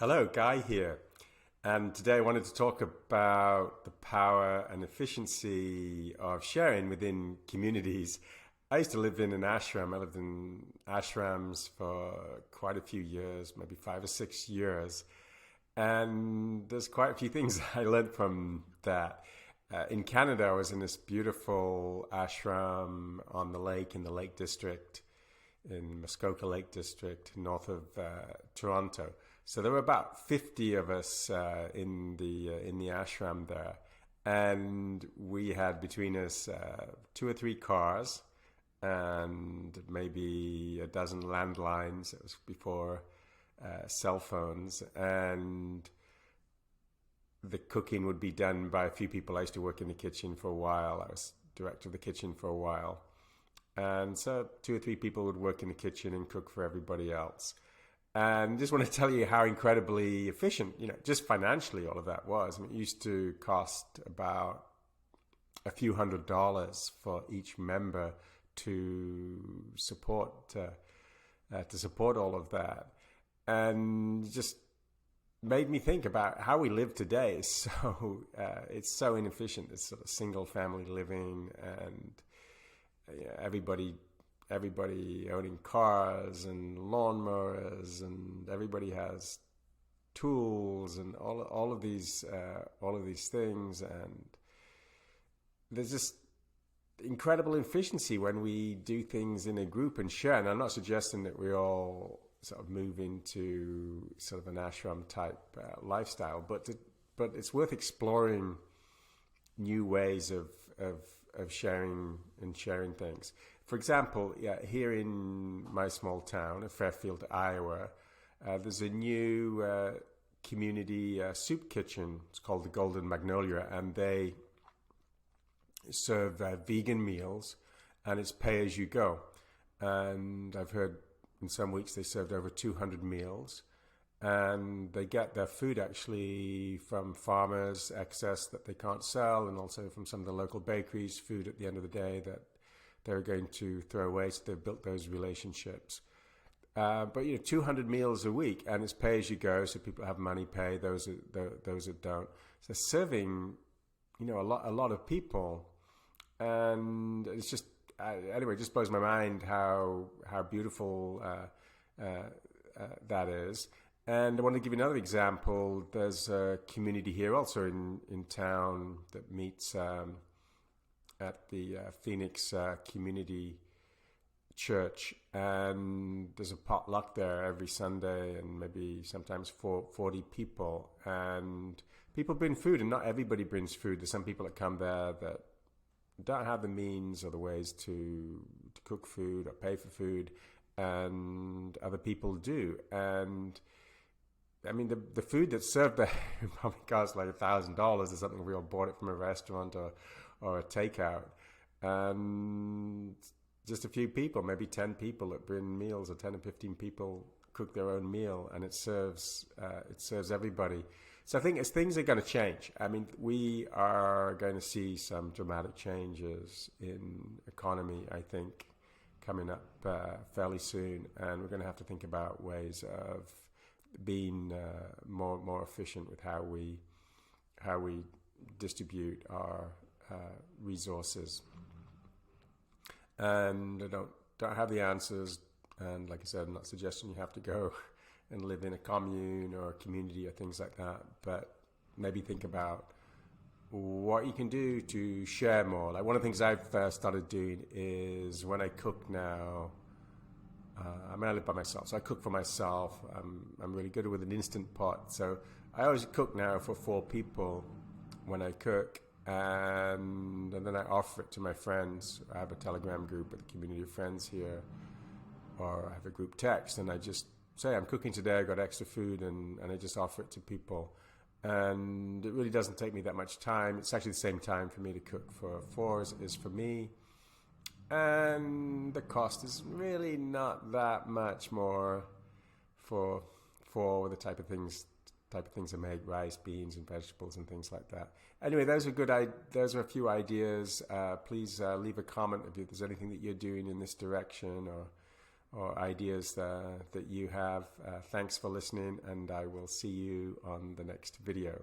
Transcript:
Hello, Guy here. And today I wanted to talk about the power and efficiency of sharing within communities. I used to live in an ashram. I lived in ashrams for quite a few years, maybe 5 or 6 years. And there's quite a few things I learned from that. In Canada, I was in this beautiful ashram on the lake in the Lake District, in Muskoka Lake District, north of Toronto. So there were about 50 of us in the ashram there, and we had between us two or three cars and maybe a dozen landlines. It was before cell phones, and the cooking would be done by a few people. I used to work in the kitchen for a while. I was director of the kitchen for a while. And so two or three people would work in the kitchen and cook for everybody else. And just want to tell you how incredibly efficient, just financially all of that was. I mean, it used to cost about a few $100s for each member to support all of that. And just made me think about how we live today. It's so inefficient, this sort of single family living, and everybody owning cars and lawnmowers, and everybody has tools and all of these things, and there's just incredible efficiency when we do things in a group and share. And I'm not suggesting that we all sort of move into sort of an ashram type lifestyle, but it's worth exploring new ways of sharing things. For example, here in my small town of Fairfield, Iowa, there's a new community soup kitchen. It's called the Golden Magnolia, and they serve vegan meals, and it's pay as you go. And I've heard in some weeks they served over 200 meals, and they get their food actually from farmers, excess that they can't sell, and also from some of the local bakeries, food at the end of the day that they're going to throw away. So they've built those relationships. But 200 meals a week, and it's pay as you go, so people have money pay, those that don't. So serving, a lot of people, and it's just anyway, it just blows my mind how beautiful that is. And I want to give you another example. There's a community here also in town that meets at the Phoenix Community Church, and there's a potluck there every Sunday, and maybe sometimes 40 people, and people bring food, and not everybody brings food. There's some people that come there that don't have the means or the ways to cook food or pay for food, and other people do. And I mean, the food that's served there probably costs like $1,000 or something if we all bought it from a restaurant or a takeout. And just a few people, maybe 10 people that bring meals, or 10 or 15 people cook their own meal, and it serves everybody. So I think as things are going to change, I mean, we are going to see some dramatic changes in economy, I think, coming up fairly soon, and we're going to have to think about ways of being more efficient with how we distribute our resources. And I don't have the answers, and like I said, I'm not suggesting you have to go and live in a commune or a community or things like that, but maybe think about what you can do to share more. Like one of the things I've started doing is when I cook now, I live by myself, so I cook for myself. I'm really good with an Instant Pot, so I always cook now for 4 people when I cook, and then I offer it to my friends. I have a Telegram group with a community of friends here, or I have a group text, and I just say, I'm cooking today, I got extra food, and I just offer it to people. And it really doesn't take me that much time. It's actually the same time for me to cook for 4 as it is for me. And the cost is really not that much more for the type of things I make: rice, beans, and vegetables, and things like that. Anyway, those are a few ideas. Please leave a comment if there's anything that you're doing in this direction, or ideas that you have. Thanks for listening, and I will see you on the next video.